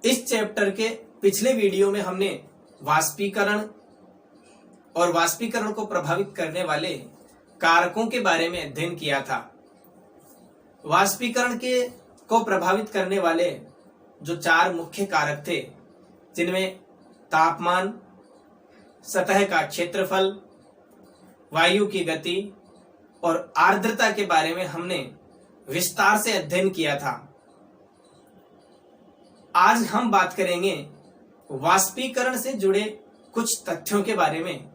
इस चैप्टर के पिछले वीडियो में हमने वाष्पीकरण और वाष्पीकरण को प्रभावित करने वाले कारकों के बारे में अध्ययन किया था। वाष्पीकरण को प्रभावित करने वाले जो 4 मुख्य कारक थे, जिनमें तापमान, सतह का क्षेत्रफल, वायु की गति और आर्द्रता के बारे में हमने विस्तार से अध्ययन किया था। आज हम बात करेंगे वाष्पीकरण से जुड़े कुछ तथ्यों के बारे में,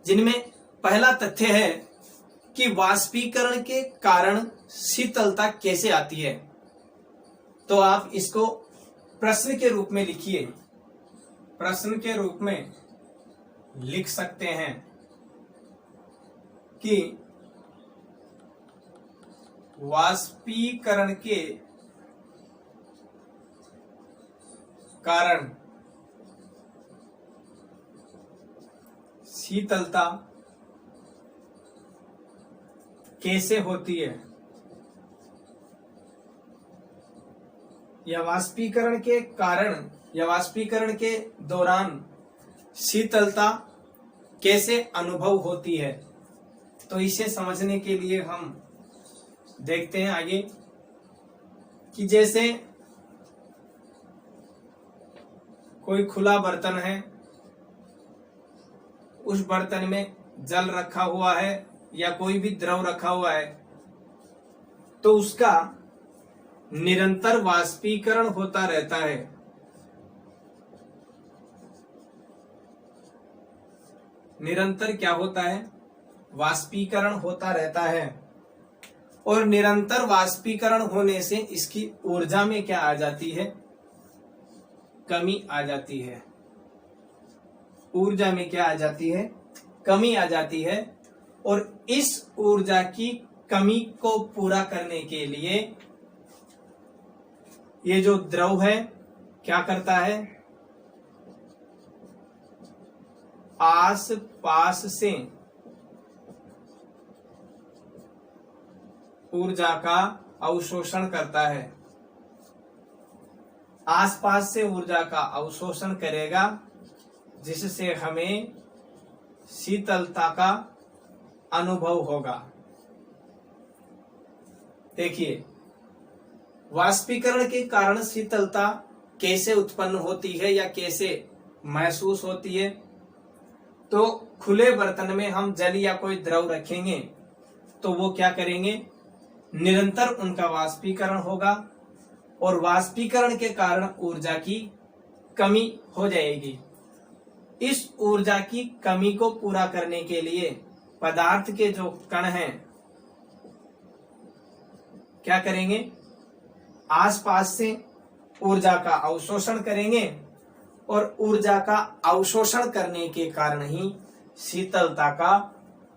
जिनमें पहला तथ्य है कि वाष्पीकरण के कारण शीतलता कैसे आती है। तो आप इसको प्रश्न के रूप में लिखिए। प्रश्न के रूप में लिख सकते हैं कि वाष्पीकरण के कारण शीतलता कैसे होती है, या वाष्पीकरण के कारण या वाष्पीकरण के दौरान शीतलता कैसे अनुभव होती है। तो इसे समझने के लिए हम देखते हैं आगे कि जैसे कोई खुला बर्तन है, उस बर्तन में जल रखा हुआ है या कोई भी द्रव रखा हुआ है, तो उसका निरंतर वाष्पीकरण होता रहता है। निरंतर क्या होता है? वाष्पीकरण होता रहता है। और निरंतर वाष्पीकरण होने से इसकी ऊर्जा में क्या आ जाती है? कमी आ जाती है। ऊर्जा में क्या आ जाती है? कमी आ जाती है। और इस ऊर्जा की कमी को पूरा करने के लिए ये जो द्रव है क्या करता है? आस पास से ऊर्जा का अवशोषण करता है। आसपास से ऊर्जा का अवशोषण करेगा, जिससे हमें शीतलता का अनुभव होगा। देखिए, वाष्पीकरण के कारण शीतलता कैसे उत्पन्न होती है या कैसे महसूस होती है। तो खुले बर्तन में हम जल या कोई द्रव रखेंगे तो वो क्या करेंगे? निरंतर उनका वाष्पीकरण होगा और वाष्पीकरण के कारण ऊर्जा की कमी हो जाएगी। इस ऊर्जा की कमी को पूरा करने के लिए पदार्थ के जो कण हैं क्या करेंगे? आसपास से ऊर्जा का अवशोषण करेंगे और ऊर्जा का अवशोषण करने के कारण ही शीतलता का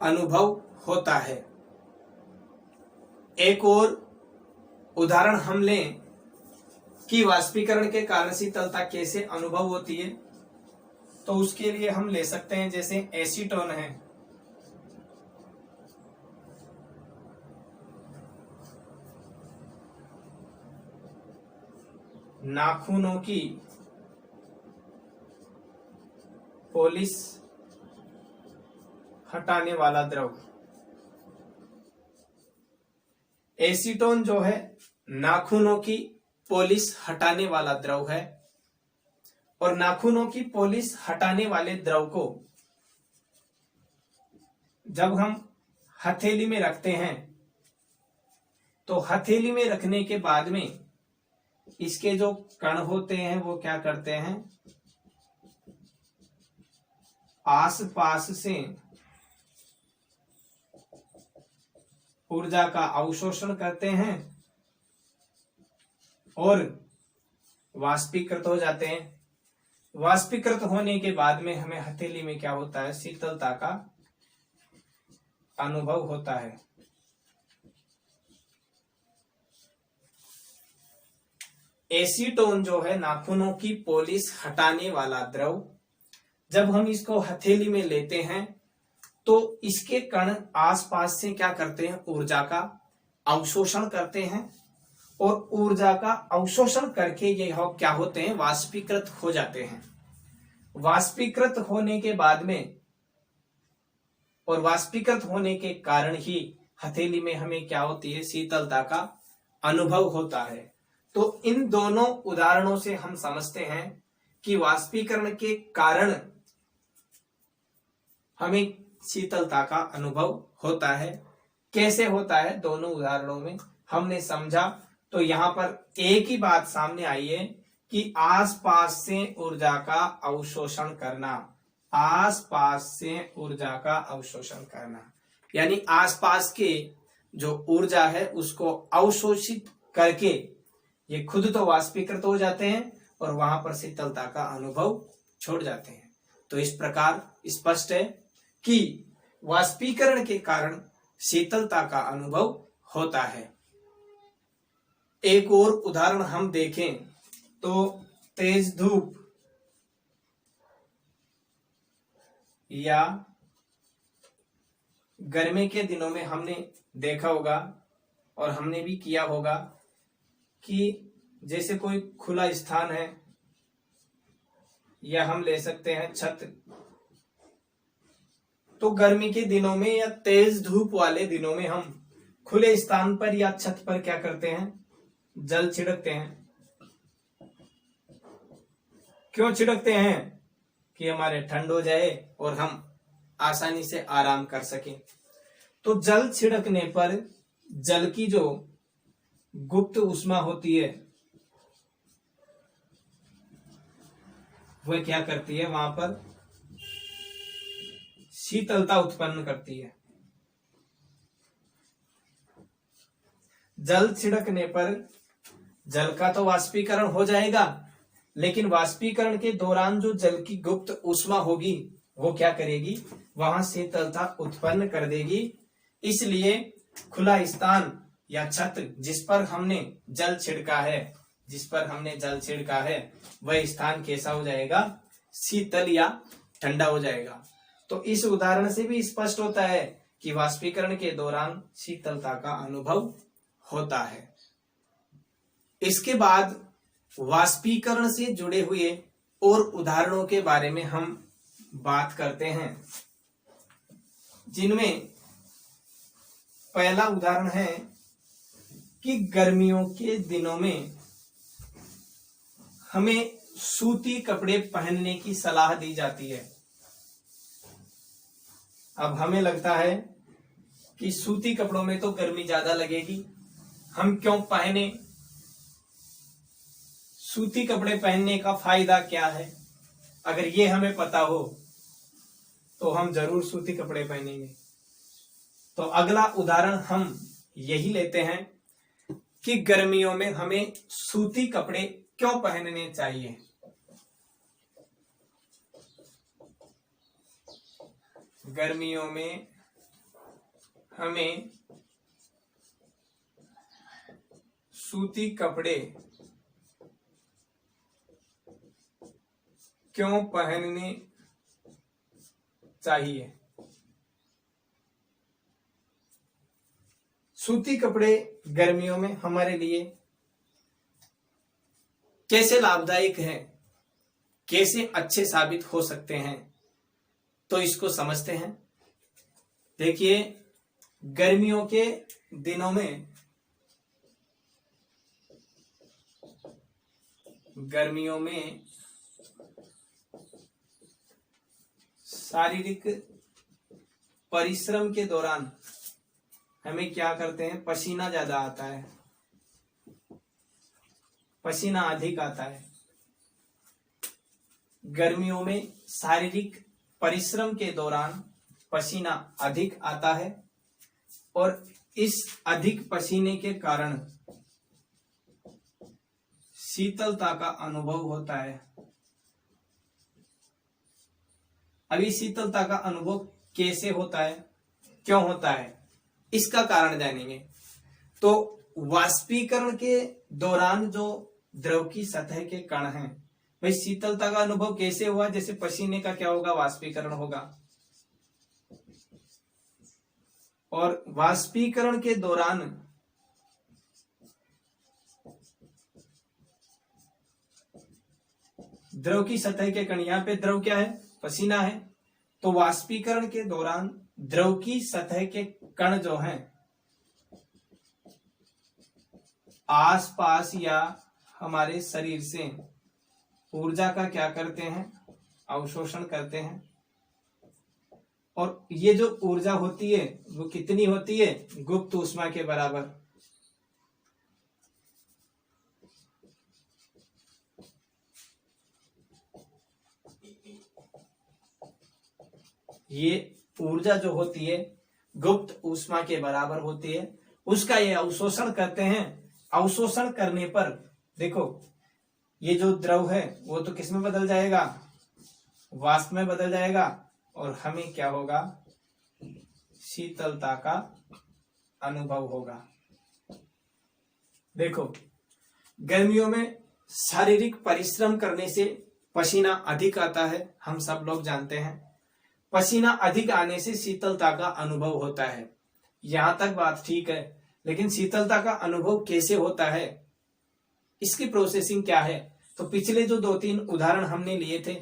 अनुभव होता है। एक और उदाहरण हम लें कि वाष्पीकरण के कारण शीतलता कैसे अनुभव होती है। तो उसके लिए हम ले सकते हैं, जैसे एसीटोन है। नाखूनों की पॉलिश हटाने वाला द्रव। एसीटोन जो है नाखूनों की पॉलिश हटाने वाला द्रव है। और नाखूनों की पॉलिश हटाने वाले द्रव को जब हम हथेली में रखते हैं तो हथेली में रखने के बाद में इसके जो कण होते हैं वो क्या करते हैं? आसपास से ऊर्जा का अवशोषण करते हैं और वाष्पीकृत हो जाते हैं। वाष्पीकृत होने के बाद में हमें हथेली में क्या होता है? शीतलता का अनुभव होता है। एसीटोन जो है नाखूनों की पॉलिश हटाने वाला द्रव, जब हम इसको हथेली में लेते हैं तो इसके कण आसपास से क्या करते हैं? ऊर्जा का अवशोषण करते हैं और ऊर्जा का अवशोषण करके ये क्या होते हैं, वाष्पीकृत हो जाते हैं। वाष्पीकृत होने के बाद में और वाष्पीकृत होने के कारण ही हथेली में हमें क्या होती है, शीतलता का अनुभव होता है। तो इन दोनों उदाहरणों से हम समझते हैं कि वाष्पीकरण के कारण हमें शीतलता का अनुभव होता है। कैसे होता है, दोनों उदाहरणों में हमने समझा। तो यहां पर एक ही बात सामने आई है कि आसपास से ऊर्जा का अवशोषण करना, आसपास से ऊर्जा का अवशोषण करना, यानी आसपास के जो ऊर्जा है उसको अवशोषित करके ये खुद तो वाष्पीकृत हो जाते हैं और वहां पर शीतलता का अनुभव छोड़ जाते हैं। तो इस प्रकार स्पष्ट है कि वाष्पीकरण के कारण शीतलता का अनुभव होता है। एक और उदाहरण हम देखें तो तेज धूप या गर्मी के दिनों में हमने देखा होगा और हमने भी किया होगा कि जैसे कोई खुला स्थान है या हम ले सकते हैं छत, तो गर्मी के दिनों में या तेज धूप वाले दिनों में हम खुले स्थान पर या छत पर क्या करते हैं, जल छिड़कते हैं। क्यों छिड़कते हैं, कि हमारे ठंड हो जाए और हम आसानी से आराम कर सकें। तो जल छिड़कने पर जल की जो गुप्त ऊष्मा होती है वह क्या करती है, वहां पर शीतलता उत्पन्न करती है। जल छिड़कने पर जल का तो वाष्पीकरण हो जाएगा, लेकिन वाष्पीकरण के दौरान जो जल की गुप्त ऊष्मा होगी वो क्या करेगी, वहां शीतलता उत्पन्न कर देगी। इसलिए खुला स्थान या छत जिस पर हमने जल छिड़का है, जिस पर हमने जल छिड़का है वह स्थान कैसा हो जाएगा, शीतल या ठंडा हो जाएगा। तो इस उदाहरण से भी स्पष्ट होता है कि वाष्पीकरण के दौरान शीतलता का अनुभव होता है। इसके बाद वाष्पीकरण से जुड़े हुए और उदाहरणों के बारे में हम बात करते हैं, जिनमें पहला उदाहरण है कि गर्मियों के दिनों में हमें सूती कपड़े पहनने की सलाह दी जाती है। अब हमें लगता है कि सूती कपड़ों में तो गर्मी ज्यादा लगेगी, हम क्यों पहने, सूती कपड़े पहनने का फायदा क्या है। अगर ये हमें पता हो तो हम जरूर सूती कपड़े पहनेंगे। तो अगला उदाहरण हम यही लेते हैं कि गर्मियों में हमें सूती कपड़े क्यों पहनने चाहिए। गर्मियों में हमें सूती कपड़े क्यों पहनने चाहिए। सूती कपड़े गर्मियों में हमारे लिए कैसे लाभदायक हैं, कैसे अच्छे साबित हो सकते हैं, तो इसको समझते हैं। देखिए, गर्मियों के दिनों में शारीरिक परिश्रम के दौरान हमें क्या करते हैं, पसीना ज्यादा आता है, पसीना अधिक आता है। गर्मियों में शारीरिक परिश्रम के दौरान पसीना अधिक आता है और इस अधिक पसीने के कारण शीतलता का अनुभव होता है। अभी शीतलता का अनुभव कैसे होता है, क्यों होता है, इसका कारण जानेंगे। तो वाष्पीकरण के दौरान जो द्रव की सतह के कण हैं, भाई शीतलता का अनुभव कैसे हुआ, जैसे पसीने का क्या होगा, वाष्पीकरण होगा। और वाष्पीकरण के दौरान द्रव की सतह के कण, यहाँ पे द्रव क्या है, पसीना है। तो वाष्पीकरण के दौरान द्रव की सतह के कण जो हैं आसपास या हमारे शरीर से ऊर्जा का क्या करते हैं, अवशोषण करते हैं। और ये जो ऊर्जा होती है वो कितनी होती है, गुप्त ऊष्मा के बराबर। ये ऊर्जा जो होती है गुप्त ऊष्मा के बराबर होती है, उसका ये अवशोषण करते हैं। अवशोषण करने पर देखो ये जो द्रव है वो तो किस में बदल जाएगा, वाष्प में बदल जाएगा, और हमें क्या होगा, शीतलता का अनुभव होगा। देखो गर्मियों में शारीरिक परिश्रम करने से पसीना अधिक आता है, हम सब लोग जानते हैं। पसीना अधिक आने से शीतलता का अनुभव होता है, यहां तक बात ठीक है। लेकिन शीतलता का अनुभव कैसे होता है, इसकी प्रोसेसिंग क्या है। तो पिछले जो 2-3 उदाहरण हमने लिए थे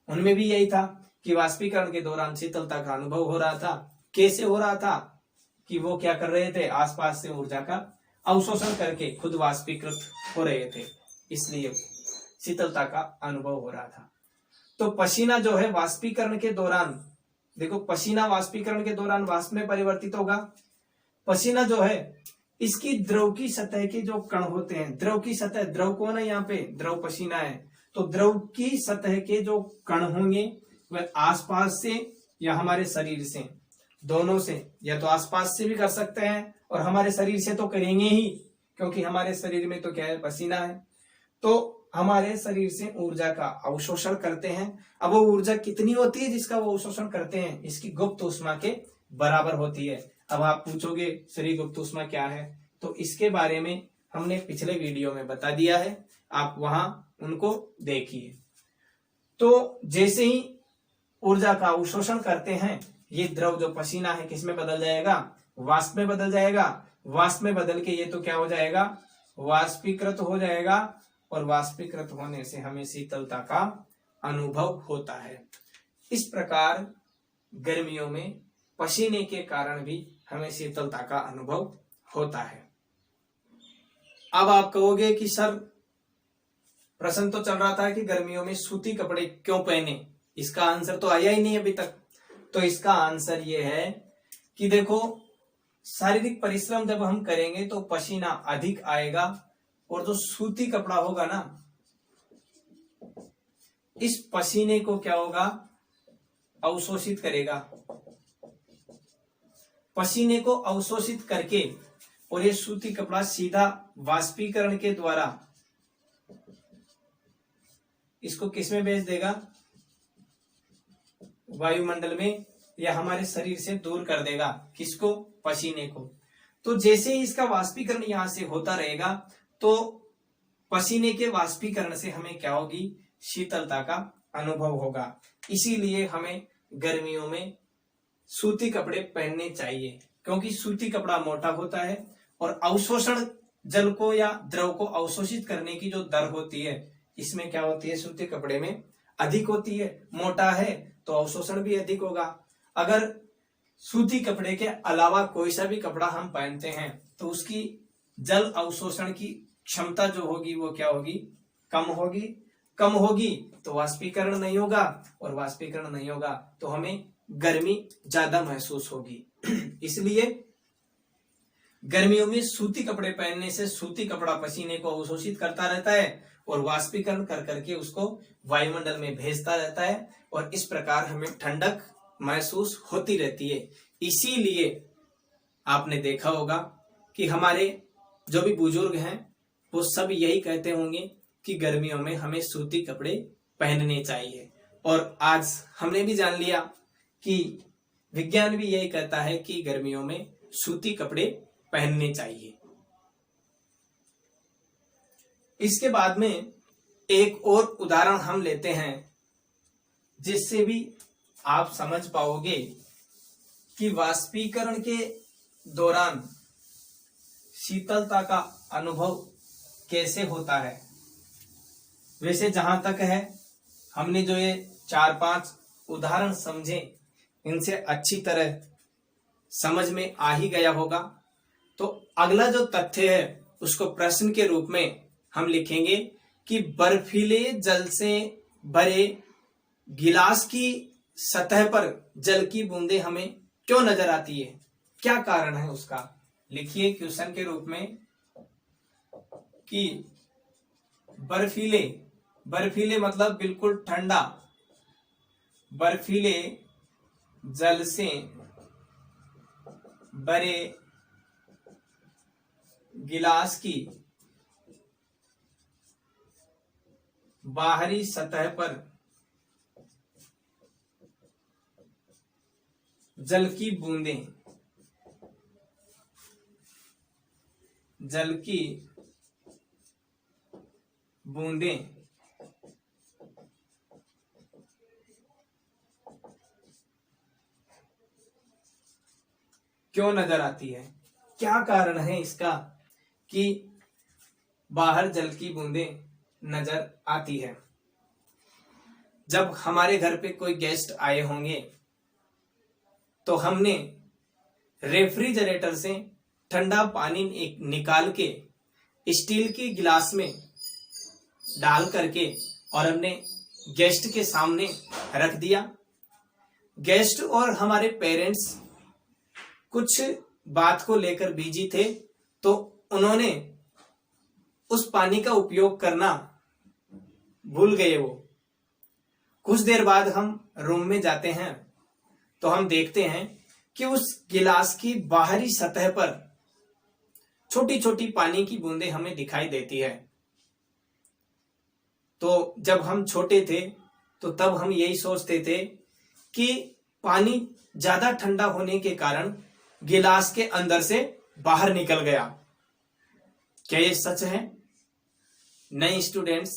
उनमें भी यही था कि वाष्पीकरण के दौरान शीतलता का अनुभव हो रहा था। कैसे हो रहा था कि वो क्या कर रहे थे, आसपास से ऊर्जा का अवशोषण करके खुद वाष्पीकृत हो रहे थे, इसलिए शीतलता का अनुभव हो रहा था। तो पसीना जो है वाष्पीकरण के दौरान, देखो पसीना वाष्पीकरण के दौरान वाष्प में परिवर्तित होगा। पसीना जो है इसकी द्रव की सतह के जो कण होते हैं, द्रव की सतह, द्रव कौन है यहाँ पे, द्रव पसीना है। तो द्रव की सतह के जो कण होंगे वह आसपास से या हमारे शरीर से, दोनों से, या तो आसपास से भी कर सकते हैं और हमारे शरीर से तो करेंगे ही, क्योंकि हमारे शरीर में तो क्या है, पसीना है। तो हमारे शरीर से ऊर्जा का अवशोषण करते हैं। अब वो ऊर्जा कितनी होती है जिसका वो अवशोषण करते हैं, इसकी गुप्त ऊष्मा के बराबर होती है। अब आप पूछोगे शरीर गुप्त ऊष्मा क्या है, तो इसके बारे में हमने पिछले वीडियो में बता दिया है, आप वहां उनको देखिए। तो जैसे ही ऊर्जा का अवशोषण करते हैं, ये द्रव जो पसीना है किस में बदल जाएगा, वाष्प में बदल जाएगा। वाष्प में बदल के ये तो क्या हो जाएगा, वाष्पीकृत हो जाएगा, और वाष्पीकृत होने से हमें शीतलता का अनुभव होता है। इस प्रकार गर्मियों में पसीने के कारण भी हमें शीतलता का अनुभव होता है। अब आप कहोगे कि सर प्रश्न तो चल रहा था कि गर्मियों में सूती कपड़े क्यों पहने, इसका आंसर तो आया ही नहीं अभी तक। तो इसका आंसर ये है कि देखो शारीरिक परिश्रम जब हम करेंगे तो पसीना अधिक आएगा, और जो सूती कपड़ा होगा ना, इस पसीने को क्या होगा, अवशोषित करेगा। पसीने को अवशोषित करके, और ये सूती कपड़ा सीधा वाष्पीकरण के द्वारा इसको किसमें भेज देगा, वायुमंडल में, या हमारे शरीर से दूर कर देगा। किसको, पसीने को। तो जैसे ही इसका वाष्पीकरण यहां से होता रहेगा, तो पसीने के वाष्पीकरण से हमें क्या होगी, शीतलता का अनुभव होगा। इसीलिए हमें गर्मियों में सूती कपड़े पहनने चाहिए, क्योंकि सूती कपड़ा मोटा होता है, और अवशोषण, जल को या द्रव को अवशोषित करने की जो दर होती है, इसमें क्या होती है, सूती कपड़े में अधिक होती है। मोटा है तो अवशोषण भी अधिक होगा। अगर सूती कपड़े के अलावा कोई सा भी कपड़ा हम पहनते हैं तो उसकी जल अवशोषण की क्षमता जो होगी वो क्या होगी, कम होगी। कम होगी तो वाष्पीकरण नहीं होगा, और वाष्पीकरण नहीं होगा तो हमें गर्मी ज्यादा महसूस होगी। इसलिए गर्मियों में सूती कपड़े पहनने से सूती कपड़ा पसीने को अवशोषित करता रहता है, और वाष्पीकरण कर करके उसको वायुमंडल में भेजता रहता है, और इस प्रकार हमें ठंडक महसूस होती रहती है। इसीलिए आपने देखा होगा कि हमारे जो भी बुजुर्ग हैं वो सब यही कहते होंगे कि गर्मियों में हमें सूती कपड़े पहनने चाहिए। और आज हमने भी जान लिया कि विज्ञान भी यही कहता है कि गर्मियों में सूती कपड़े पहनने चाहिए। इसके बाद में एक और उदाहरण हम लेते हैं, जिससे भी आप समझ पाओगे कि वाष्पीकरण के दौरान शीतलता का अनुभव कैसे होता है। वैसे जहां तक है हमने जो ये 4-5 उदाहरण समझे, इनसे अच्छी तरह समझ में आ ही गया होगा। तो अगला जो तथ्य है उसको प्रश्न के रूप में हम लिखेंगे कि बर्फीले जल से भरे गिलास की सतह पर जल की बूंदें हमें क्यों नजर आती है, क्या कारण है उसका। लिखिए क्वेश्चन के रूप में कि बर्फीले, बर्फीले मतलब बिल्कुल ठंडा, बर्फीले जल से भरे गिलास की बाहरी सतह पर जल की बूंदें, जल की बूंदें क्यों नजर आती है, क्या कारण है इसका कि बाहर जल की बूंदें नजर आती है। जब हमारे घर पे कोई गेस्ट आए होंगे तो हमने रेफ्रिजरेटर से ठंडा पानी निकाल के स्टील के गिलास में डाल करके और हमने गेस्ट के सामने रख दिया। गेस्ट और हमारे पेरेंट्स कुछ बात को लेकर बिजी थे तो उन्होंने उस पानी का उपयोग करना भूल गए। वो कुछ देर बाद हम रूम में जाते हैं तो हम देखते हैं कि उस गिलास की बाहरी सतह पर छोटी छोटी पानी की बूंदें हमें दिखाई देती है। तो जब हम छोटे थे तो तब हम यही सोचते थे कि पानी ज्यादा ठंडा होने के कारण गिलास के अंदर से बाहर निकल गया। क्या ये सच है? नहीं स्टूडेंट्स,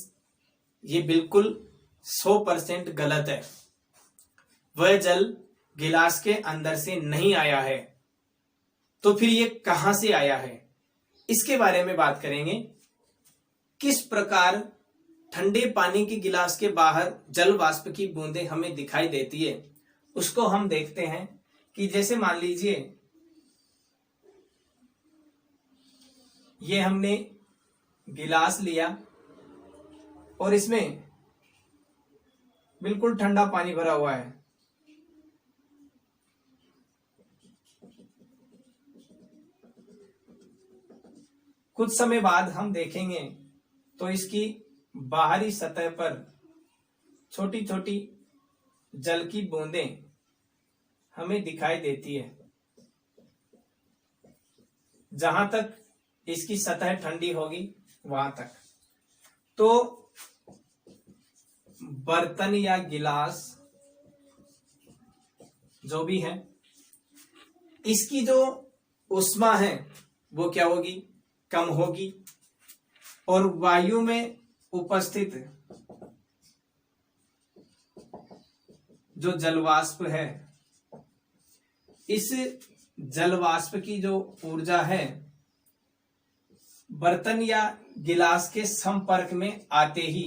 ये बिल्कुल 100% गलत है। वह जल गिलास के अंदर से नहीं आया है। तो फिर ये कहां से आया है, इसके बारे में बात करेंगे। किस प्रकार ठंडे पानी के गिलास के बाहर जल वाष्प की बूंदें हमें दिखाई देती है उसको हम देखते हैं। कि जैसे मान लीजिए ये हमने गिलास लिया और इसमें बिल्कुल ठंडा पानी भरा हुआ है। कुछ समय बाद हम देखेंगे तो इसकी बाहरी सतह पर छोटी छोटी जल की बूंदें हमें दिखाई देती है। जहां तक इसकी सतह ठंडी होगी वहां तक। तो बर्तन या गिलास जो भी है, इसकी जो ऊष्मा है वो क्या होगी, कम होगी। और वायु में उपस्थित जो जलवाष्प है, इस जलवाष्प की जो ऊर्जा है बर्तन या गिलास के संपर्क में आते ही,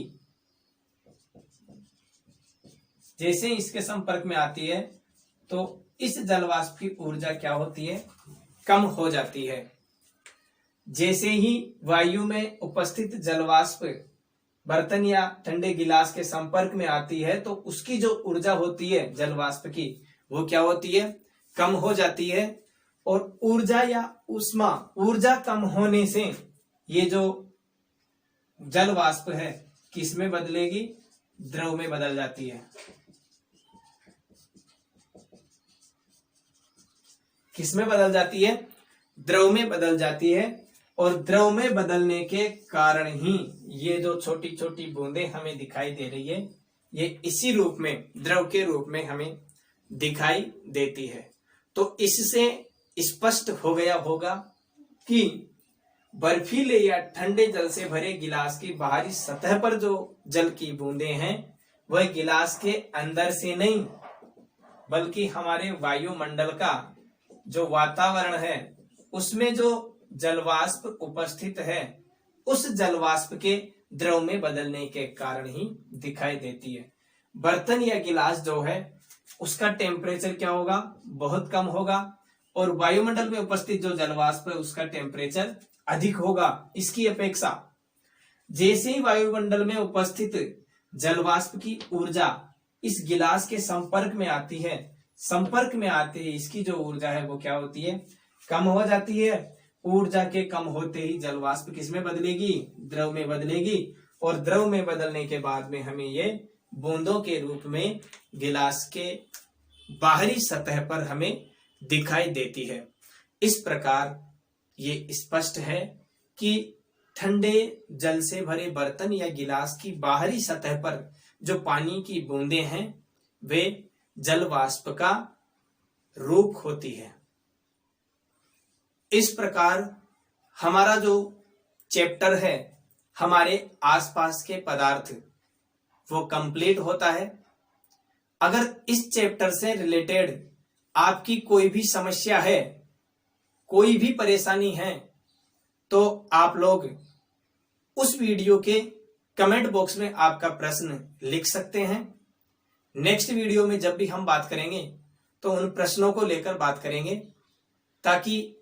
जैसे इसके संपर्क में आती है तो इस जलवाष्प की ऊर्जा क्या होती है, कम हो जाती है। जैसे ही वायु में उपस्थित जलवाष्प बर्तन या ठंडे गिलास के संपर्क में आती है तो उसकी जो ऊर्जा होती है जलवाष्प की, वो क्या होती है, कम हो जाती है। और ऊर्जा या ऊष्मा, ऊर्जा कम होने से ये जो जल वाष्प है किस में बदलेगी, द्रव में बदल जाती है। किस में बदल जाती है, द्रव में बदल जाती है। और द्रव में बदलने के कारण ही ये जो छोटी छोटी बूंदें हमें दिखाई दे रही है, ये इसी रूप में, द्रव के रूप में हमें दिखाई देती है। तो इससे स्पष्ट हो गया होगा कि बर्फीले या ठंडे जल से भरे गिलास की बाहरी सतह पर जो जल की बूंदें हैं वह गिलास के अंदर से नहीं बल्कि हमारे वायुमंडल का जो वातावरण है उसमें जो जलवाष्प उपस्थित है उस जलवाष्प के द्रव में बदलने के कारण ही दिखाई देती है। बर्तन या गिलास जो है उसका टेम्परेचर क्या होगा, बहुत कम होगा, और वायुमंडल में उपस्थित जो जलवाष्प है उसका टेम्परेचर अधिक होगा इसकी अपेक्षा। जैसे ही वायुमंडल में उपस्थित जलवाष्प की ऊर्जा इस गिलास के संपर्क में आती है, संपर्क में आते ही इसकी जो ऊर्जा है वो क्या होती है, कम हो जाती है। ऊर्जा के कम होते ही जलवाष्प किस में बदलेगी, द्रव में बदलेगी, और द्रव में बदलने के बाद में हमें ये बूंदों के रूप में गिलास के बाहरी सतह पर हमें दिखाई देती है। इस प्रकार ये स्पष्ट है कि ठंडे जल से भरे बर्तन या गिलास की बाहरी सतह पर जो पानी की बूंदें हैं वे जल वाष्प का रूप होती है। इस प्रकार हमारा जो चैप्टर है हमारे आसपास के पदार्थ वो कंप्लीट होता है। अगर इस चैप्टर से रिलेटेड आपकी कोई भी समस्या है, कोई भी परेशानी है, तो आप लोग उस वीडियो के कमेंट बॉक्स में आपका प्रश्न लिख सकते हैं। नेक्स्ट वीडियो में जब भी हम बात करेंगे तो उन प्रश्नों को लेकर बात करेंगे ताकि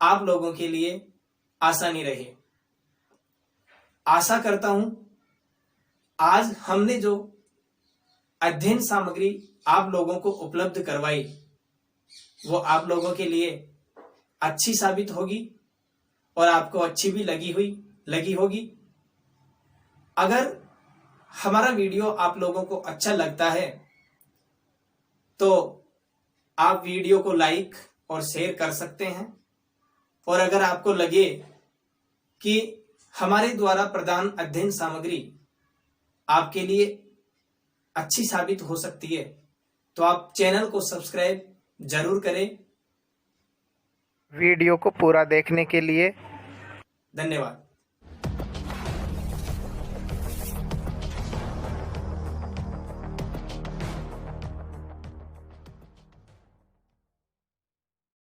आप लोगों के लिए आसानी रहे। आशा करता हूं आज हमने जो अध्ययन सामग्री आप लोगों को उपलब्ध करवाई वो आप लोगों के लिए अच्छी साबित होगी और आपको अच्छी भी लगी होगी। अगर हमारा वीडियो आप लोगों को अच्छा लगता है तो आप वीडियो को लाइक और शेयर कर सकते हैं, और अगर आपको लगे कि हमारे द्वारा प्रदान अध्ययन सामग्री आपके लिए अच्छी साबित हो सकती है तो आप चैनल को सब्सक्राइब जरूर करें। वीडियो को पूरा देखने के लिए धन्यवाद।